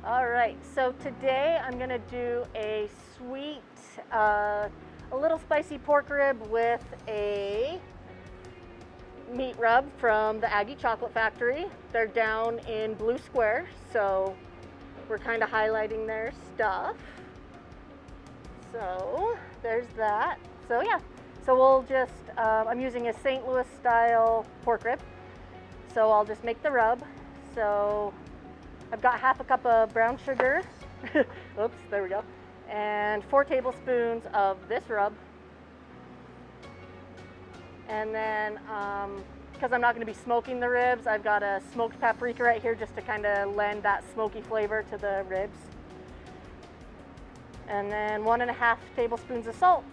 All right, so today I'm gonna do a sweet, a little spicy pork rib with a meat rub from the Aggie Chocolate Factory. They're down in Blue Square, so we're kind of highlighting their stuff. So there's that. So yeah, so we'll just, I'm using a St. Louis style pork rib. So I'll just make the rub. So I've got half a cup of brown sugar, oops, there we go, and 4 tablespoons of this rub. And then, because I'm not going to be smoking the ribs, I've got a smoked paprika right here just to kind of lend that smoky flavor to the ribs. And then 1.5 tablespoons of salt.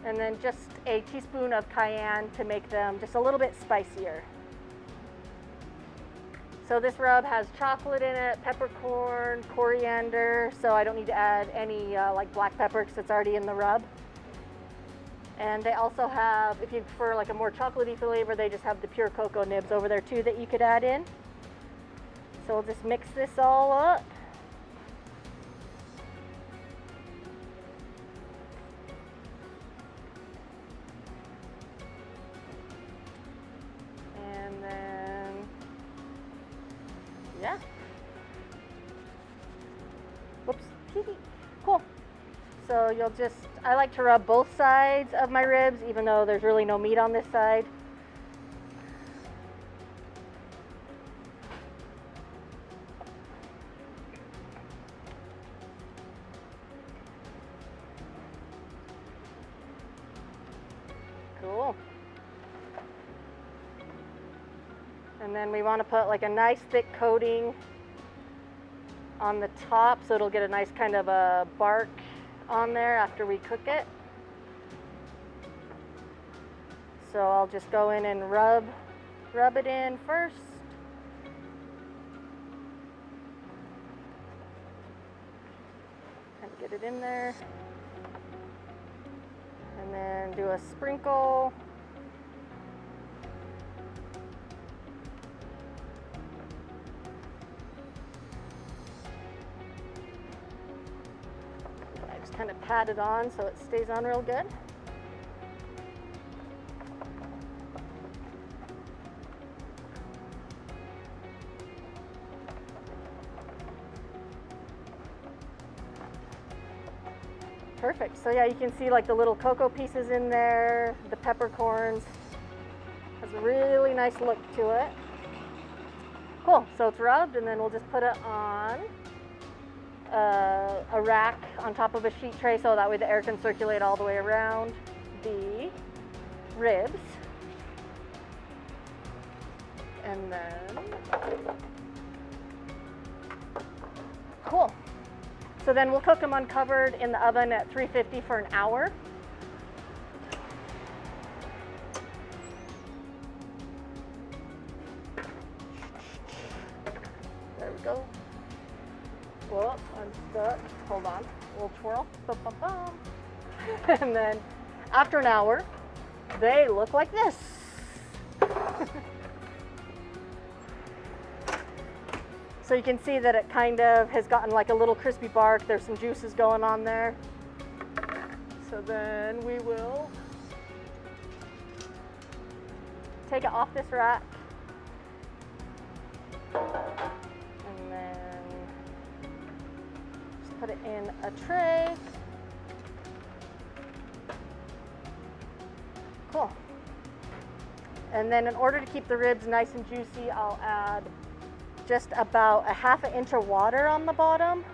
And then just a teaspoon of cayenne to make them just a little bit spicier. So this rub has chocolate in it, peppercorn, coriander, so I don't need to add any like black pepper because it's already in the rub. And they also have, if you prefer like a more chocolatey flavor, they just have the pure cocoa nibs over there too that you could add in. So we'll just mix this all up. And then, yeah. Whoops. Cool. So you'll just, I like to rub both sides of my ribs, even though there's really no meat on this side. Cool. And then we want to put like a nice thick coating on the top so it'll get a nice kind of a bark on there after we cook it. So I'll just go in and rub it in first. And get it in there. And then do a sprinkle. Kind of pat it on so it stays on real good. Perfect. So yeah, you can see like the little cocoa pieces in there, the peppercorns. Has a really nice look to it. Cool. So it's rubbed, and then we'll just put it on a rack on top of a sheet tray so that way the air can circulate all the way around the ribs. And then, cool. So then we'll cook them uncovered in the oven at 350 for an hour. There we go. Whoa, I'm stuck. Hold on. A little twirl. Bum, bum, bum. And then after an hour, they look like this. So you can see that it kind of has gotten like a little crispy bark. There's some juices going on there. So then we will take it off this rack. And then put it in a tray. Cool. And then in order to keep the ribs nice and juicy, I'll add just about a 1/2 inch of water on the bottom.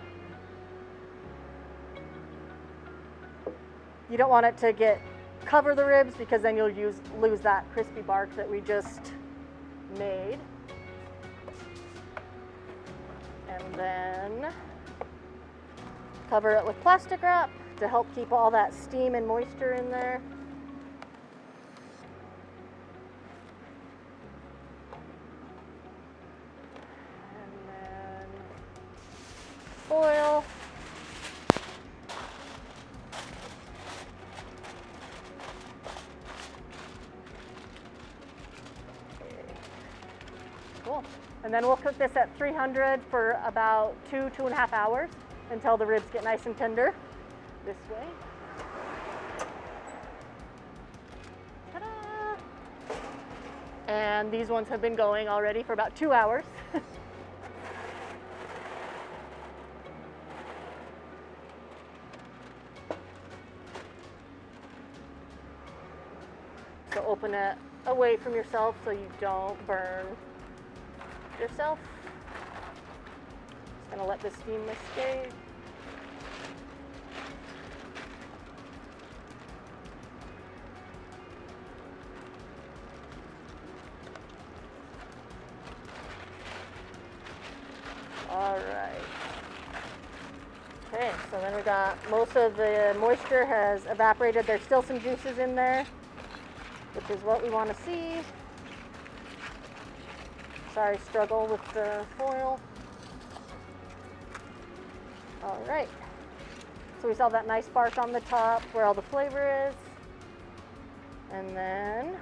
You don't want it to cover the ribs because then you'll lose that crispy bark that we just made. And then cover it with plastic wrap to help keep all that steam and moisture in there. And then foil. Cool. And then we'll cook this at 300 for about 2.5 hours until the ribs get nice and tender. This way. Ta-da! And these ones have been going already for about 2 hours. So open it away from yourself so you don't burn yourself. Just gonna let the steam escape. All right. Okay, so then we got most of the moisture has evaporated. There's still some juices in there, which is what we want to see. Sorry, struggle with the foil. All right. So we saw that nice bark on the top where all the flavor is. And then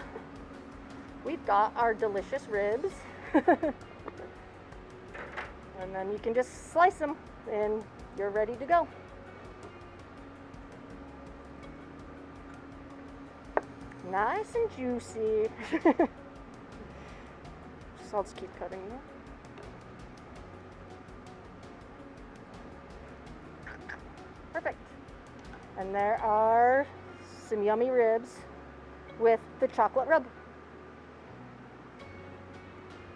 we've got our delicious ribs. And then you can just slice them and you're ready to go. Nice and juicy. So I'll just keep cutting them. Perfect. And there are some yummy ribs with the chocolate rub.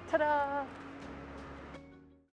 Ta-da!